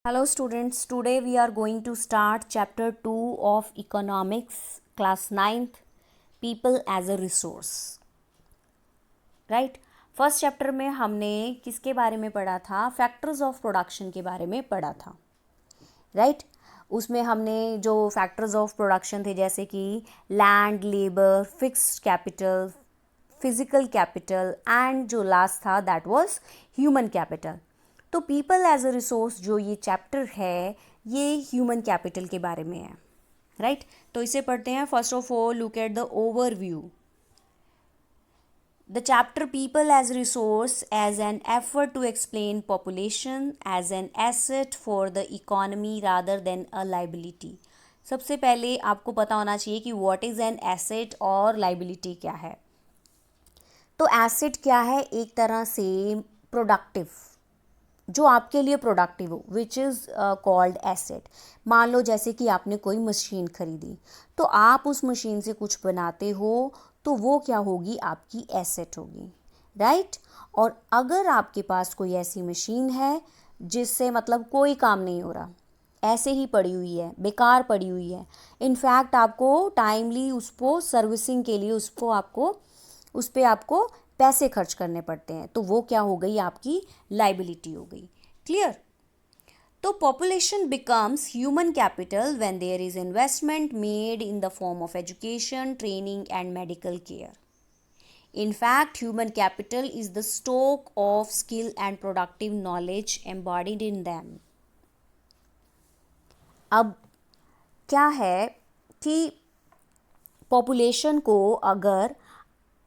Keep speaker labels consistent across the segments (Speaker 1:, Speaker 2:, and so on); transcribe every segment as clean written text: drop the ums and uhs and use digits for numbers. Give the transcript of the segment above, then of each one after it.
Speaker 1: Hello students, today we are going to start chapter 2 of economics, class 9th, people as a resource. Right? First chapter में हमने किसके बारे में पढ़ा था? फैक्टर्स ऑफ प्रोडक्शन के बारे में पढ़ा था. राइट? उसमें हमने जो फैक्टर्स ऑफ प्रोडक्शन थे जैसे कि land, labour, fixed capital, physical capital and जो लास्ट था दैट वाज ह्यूमन कैपिटल. तो पीपल एज अ रिसोर्स जो ये चैप्टर है ये ह्यूमन कैपिटल के बारे में है. राइट? तो इसे पढ़ते हैं. First of all look at the overview. The chapter People as Resource as an effort to explain population as an asset for the economy rather than a liability. सबसे पहले आपको पता होना चाहिए कि what is an asset और liability क्या है. तो asset क्या है? एक तरह से प्रोडक्टिव, जो आपके लिए प्रोडक्टिव हो, विच इज़ कॉल्ड एसेट. मान लो जैसे कि आपने कोई मशीन खरीदी तो आप उस मशीन से कुछ बनाते हो तो वो क्या होगी? आपकी एसेट होगी. राइट? और अगर आपके पास कोई ऐसी मशीन है जिससे मतलब कोई काम नहीं हो रहा, ऐसे ही पड़ी हुई है, बेकार पड़ी हुई है, इनफैक्ट आपको टाइमली उसको सर्विसिंग के लिए उस पर आपको पैसे खर्च करने पड़ते हैं, तो वो क्या हो गई? आपकी लाइबिलिटी हो गई. क्लियर? तो population becomes human capital when there is investment made in the form of education, training and medical care. In fact, human capital is the stock of skill and productive knowledge embodied in them. अब क्या है कि population को अगर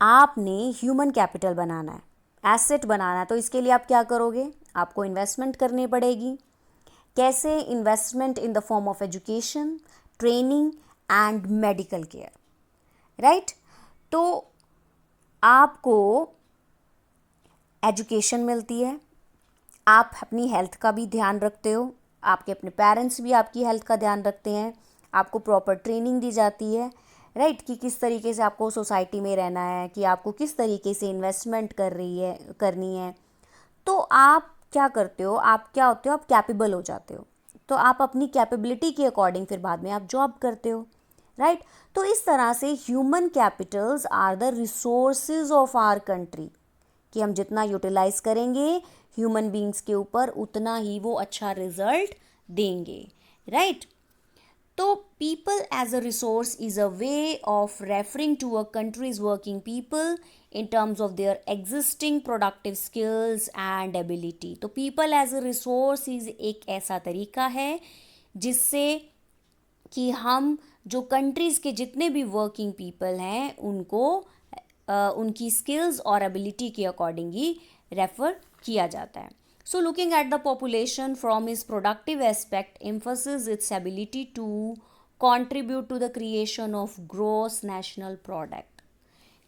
Speaker 1: आपने human capital बनाना है, asset बनाना है, तो इसके लिए आप क्या करोगे? आपको इन्वेस्टमेंट करनी पड़ेगी. कैसे? Investment in the form of education, training and medical care. Right? तो आपको एजुकेशन मिलती है, आप अपनी हेल्थ का भी ध्यान रखते हो, आपके अपने पेरेंट्स भी आपकी हेल्थ का ध्यान रखते हैं, आपको प्रॉपर ट्रेनिंग दी जाती है. राइट? कि किस तरीके से आपको सोसाइटी में रहना है, कि आपको किस तरीके से इन्वेस्टमेंट करनी है. तो आप क्या करते हो? आप क्या होते हो? आप कैपेबल हो जाते हो. तो आप अपनी कैपेबिलिटी के अकॉर्डिंग फिर बाद में आप जॉब करते हो. राइट? तो इस तरह से human capitals are the resources of our country, कि हम जितना यूटिलाइज करेंगे ह्यूमन बींग्स के ऊपर उतना ही वो अच्छा रिजल्ट देंगे. राइट? तो people as a resource is a way of referring to a country's working people in terms of their existing productive skills and ability. तो people as a resource is एक ऐसा तरीका है जिससे कि हम जो कंट्रीज़ के जितने भी वर्किंग पीपल हैं उनको उनकी स्किल्स और एबिलिटी के अकॉर्डिंग ही रेफर किया जाता है. So looking at the population from its productive aspect emphasizes its ability to contribute to the creation of gross national product.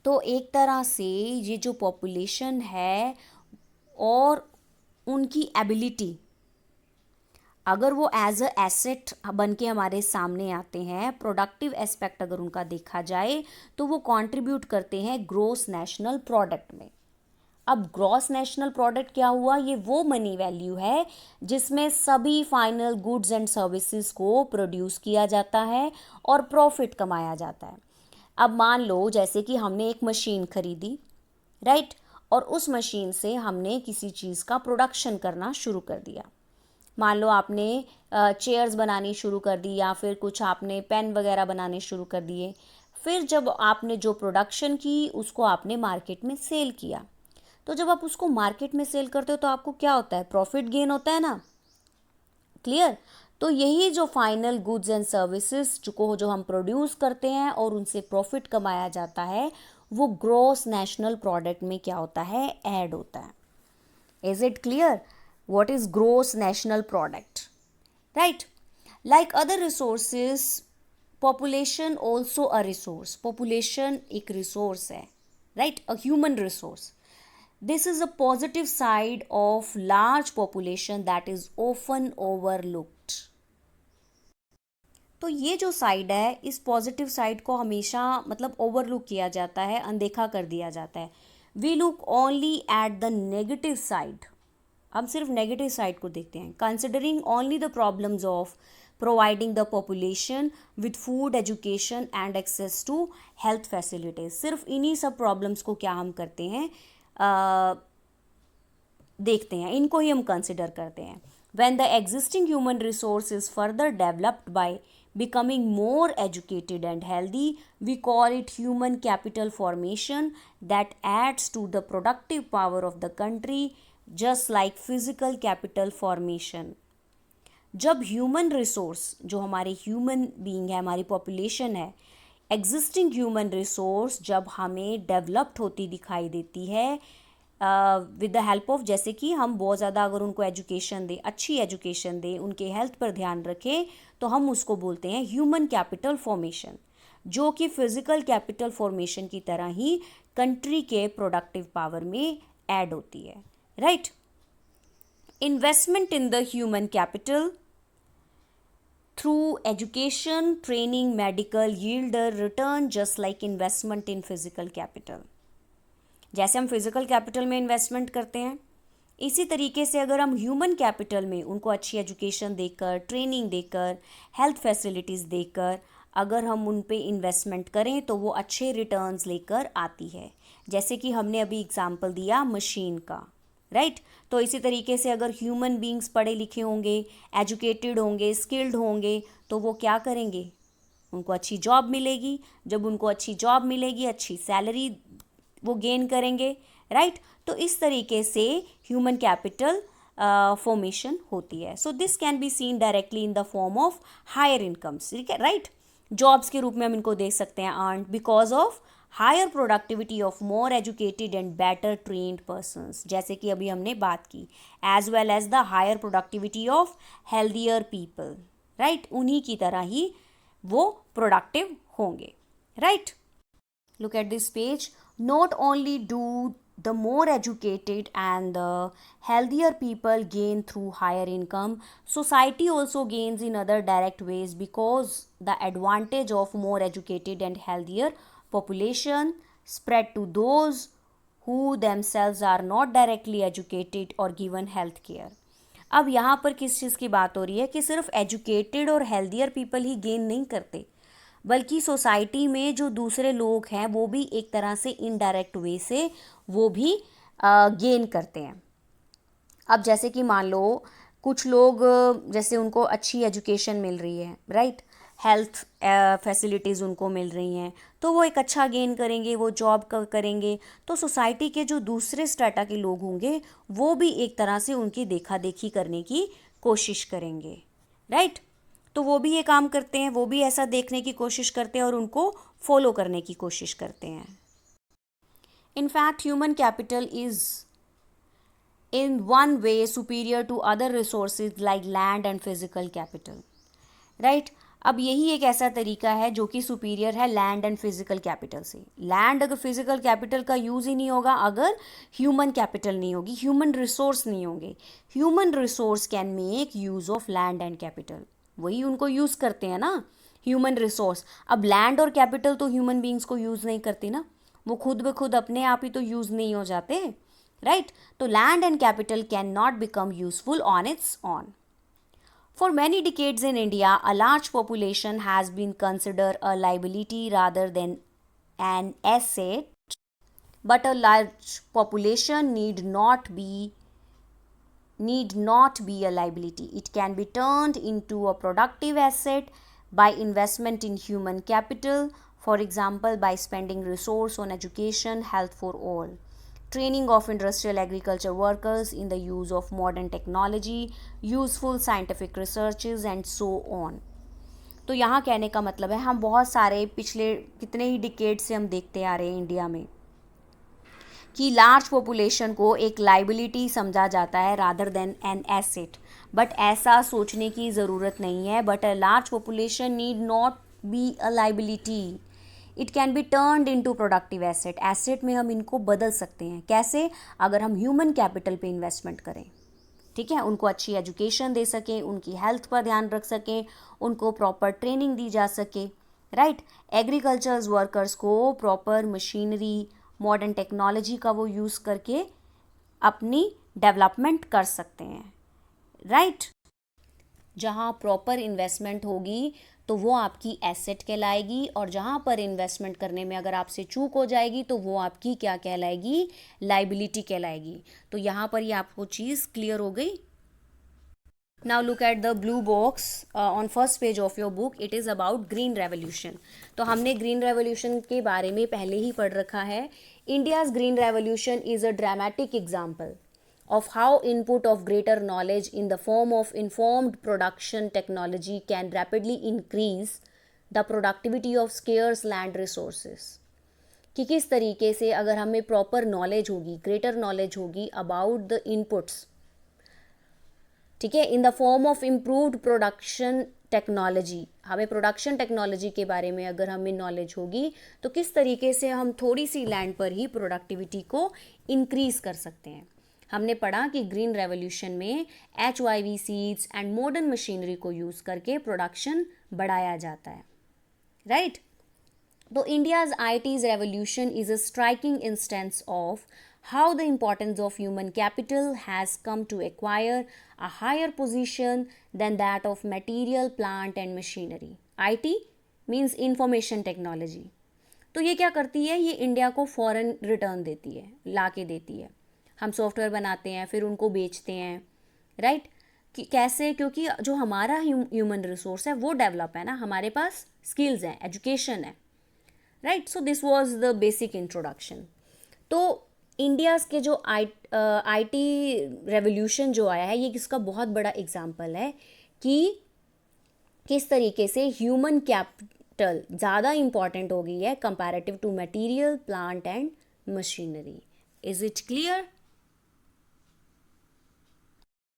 Speaker 1: तो एक तरह से ये जो पॉपुलेशन है और उनकी एबिलिटी, अगर वो एज अ एसेट बन के हमारे सामने आते हैं, प्रोडक्टिव एस्पेक्ट अगर उनका देखा जाए तो वो कंट्रीब्यूट करते हैं ग्रॉस नेशनल प्रोडक्ट में. अब ग्रॉस नेशनल प्रोडक्ट क्या हुआ? ये वो मनी वैल्यू है जिसमें सभी फाइनल गुड्स एंड सर्विसेज को प्रोड्यूस किया जाता है और प्रॉफिट कमाया जाता है. अब मान लो जैसे कि हमने एक मशीन खरीदी. राइट? और उस मशीन से हमने किसी चीज़ का प्रोडक्शन करना शुरू कर दिया. मान लो आपने चेयर्स बनानी शुरू कर दी या फिर कुछ आपने पेन वगैरह बनाने शुरू कर दिए. फिर जब आपने जो प्रोडक्शन की उसको आपने मार्केट में सेल किया. तो जब आप उसको मार्केट में सेल करते हो तो आपको क्या होता है? प्रॉफिट गेन होता है ना. क्लियर? तो यही जो फाइनल गुड्स एंड सर्विसेज जो हम प्रोड्यूस करते हैं और उनसे प्रॉफिट कमाया जाता है वो ग्रॉस नेशनल प्रोडक्ट में क्या होता है? ऐड होता है. Is it clear? What is gross national product? Right? Like other resources population also a resource. Population एक रिसोर्स है. Right? A human resource. This is a positive side of large population that is often overlooked. तो ये जो side है इस positive side को हमेशा मतलब ओवरलुक किया जाता है, अनदेखा कर दिया जाता है. We look only at the negative side. हम सिर्फ नेगेटिव साइड को देखते हैं. Considering only the problems of providing the population with food, education and access to health facilities. सिर्फ इन्हीं सब प्रॉब्लम्स को क्या हम करते हैं, देखते हैं, इनको ही हम कंसिडर करते हैं. When the existing human resource is further developed by becoming more educated and healthy, we call it human capital formation that adds to the productive power of the country, just like physical capital formation. जब human resource, जो हमारे human being है, हमारी population है, existing human resource जब हमें developed होती दिखाई देती है विद द हेल्प ऑफ, जैसे कि हम बहुत ज़्यादा अगर उनको एजुकेशन दें, अच्छी एजुकेशन दें, उनके हेल्थ पर ध्यान रखें, तो हम उसको बोलते हैं ह्यूमन कैपिटल फॉर्मेशन, जो कि फिजिकल कैपिटल फॉर्मेशन की तरह ही कंट्री के प्रोडक्टिव पावर में ऐड होती है. Right. Investment in the human capital through education, training, medical yield a return just like investment in physical capital. जैसे हम फिजिकल कैपिटल में इन्वेस्टमेंट करते हैं, इसी तरीके से अगर हम ह्यूमन कैपिटल में उनको अच्छी एजुकेशन देकर, ट्रेनिंग देकर, हेल्थ फैसिलिटीज़ देकर अगर हम उन पे इन्वेस्टमेंट करें तो वो अच्छे रिटर्न्स लेकर आती है. जैसे कि हमने अभी एग्जांपल दिया मशीन का. राइट. तो इसी तरीके से अगर ह्यूमन बींग्स पढ़े लिखे होंगे, एजुकेटेड होंगे, स्किल्ड होंगे, तो वो क्या करेंगे, उनको अच्छी जॉब मिलेगी. जब उनको अच्छी जॉब मिलेगी, अच्छी सैलरी वो गेन करेंगे. राइट. तो इस तरीके से ह्यूमन कैपिटल फॉर्मेशन होती है. So this can be seen directly in the form of higher incomes. ठीक है. राइट. जॉब्स के रूप में हम इनको देख सकते हैं earn because of higher productivity of more educated and better trained persons, जैसे कि अभी हमने बात की, as well as the higher productivity of healthier people. Right. उन्हीं की तरह ही वो प्रोडक्टिव होंगे. Right. Look at this page. Not only do the more educated and the healthier people gain through higher income, society also gains in other direct ways because the advantage of more educated and healthier population spread to those who themselves are not directly educated or given health care. अब यहाँ पर किस चीज़ की बात हो रही है कि सिर्फ एजुकेटेड और हेल्दियर पीपल ही गेन नहीं करते, बल्कि सोसाइटी में जो दूसरे लोग हैं वो भी एक तरह से इनडायरेक्ट वे से वो भी गेन करते हैं. अब जैसे कि मान लो कुछ लोग जैसे उनको अच्छी एजुकेशन मिल रही है, राइट, हेल्थ फैसिलिटीज़ उनको मिल रही हैं, तो वो एक अच्छा गेन करेंगे, वो जॉब करेंगे, तो सोसाइटी के जो दूसरे स्ट्रेटा के लोग होंगे वो भी एक तरह से उनकी देखा देखी करने की कोशिश करेंगे. राइट. तो वो भी ये काम करते हैं, वो भी ऐसा देखने की कोशिश करते हैं और उनको फॉलो करने की कोशिश करते हैं. In fact, human capital is in one way superior to other resources like land and physical capital. Right? अब यही एक ऐसा तरीका है जो कि सुपीरियर है लैंड एंड फिजिकल कैपिटल से. लैंड अगर फिजिकल कैपिटल का यूज़ ही नहीं होगा अगर ह्यूमन कैपिटल नहीं होगी, ह्यूमन रिसोर्स नहीं होंगे. Human resource can make use of land and capital, वही उनको यूज़ करते हैं ना, ह्यूमन रिसोर्स. अब लैंड और कैपिटल तो ह्यूमन बींग्स को यूज़ नहीं करती ना, वो खुद ब खुद अपने आप ही तो यूज़ नहीं हो जाते. राइट. तो land and capital can not become useful on it's on. For many decades in India, a large population has been considered a liability rather than an asset, but a large population need not be a liability. It can be turned into a productive asset by investment in human capital, for example, by spending resource on education, health for all, training of industrial agriculture workers in the use of modern technology, useful scientific researches and so on. तो यहाँ कहने का मतलब है हम बहुत सारे पिछले कितने ही डिकेड से हम देखते आ रहे हैं इंडिया में कि लार्ज पॉपुलेशन को एक लाइबिलिटी समझा जाता है rather than an asset. But ऐसा सोचने की ज़रूरत नहीं है. But a large population need not be a liability. It can be turned into productive asset. Asset में हम इनको बदल सकते हैं. कैसे? अगर हम ह्यूमन कैपिटल पे इन्वेस्टमेंट करें. ठीक है. उनको अच्छी एजुकेशन दे सकें, उनकी हेल्थ पर ध्यान रख सकें, उनको प्रॉपर ट्रेनिंग दी जा सके. राइट. एग्रीकल्चर्स वर्कर्स को प्रॉपर मशीनरी, मॉडर्न टेक्नोलॉजी का वो यूज़ करके अपनी डेवलपमेंट कर सकते हैं, राइट। जहाँ प्रॉपर इन्वेस्टमेंट होगी तो वो आपकी एसेट कहलाएगी, और जहाँ पर इन्वेस्टमेंट करने में अगर आपसे चूक हो जाएगी तो वो आपकी क्या कहलाएगी, लाइबिलिटी कहलाएगी। तो यहाँ पर ये आपको चीज़ क्लियर हो गई। Now look at the blue box on first page of your book. It is about green revolution. तो हमने green revolution के बारे में पहले ही पढ़ रखा है. India's green revolution is a dramatic example of how input of greater knowledge in the form of informed production technology can rapidly increase the productivity of scarce land resources. कि किस तरीके से अगर हमें प्रॉपर नॉलेज होगी, greater knowledge होगी about the inputs, ठीक है, इन the form of improved production technology, हमें प्रोडक्शन टेक्नोलॉजी के बारे में अगर हमें नॉलेज होगी तो किस तरीके से हम थोड़ी सी लैंड पर ही प्रोडक्टिविटी को इंक्रीज कर सकते हैं। हमने पढ़ा कि ग्रीन रेवोल्यूशन में HYV seeds and modern machinery को यूज़ करके प्रोडक्शन बढ़ाया जाता है, राइट। तो India's IT's revolution is a striking instance of how the importance of human capital has come to acquire a higher position than that of material, plant and machinery. IT means information technology. तो ये क्या करती है, ये India को foreign return देती है, ला के देती है। हम सॉफ्टवेयर बनाते हैं, फिर उनको बेचते हैं, राइट। कि कैसे, क्योंकि जो हमारा ह्यूमन रिसोर्स है वो डेवलप है ना, हमारे पास स्किल्स हैं, एजुकेशन है, right. So this was the basic introduction. तो इंडियाज़ के जो IT रेवोल्यूशन जो आया है, ये किसका बहुत बड़ा एग्जाम्पल है कि किस तरीके से ह्यूमन कैपिटल ज़्यादा इम्पॉर्टेंट हो गई है comparative to material, plant and machinery. Is it clear?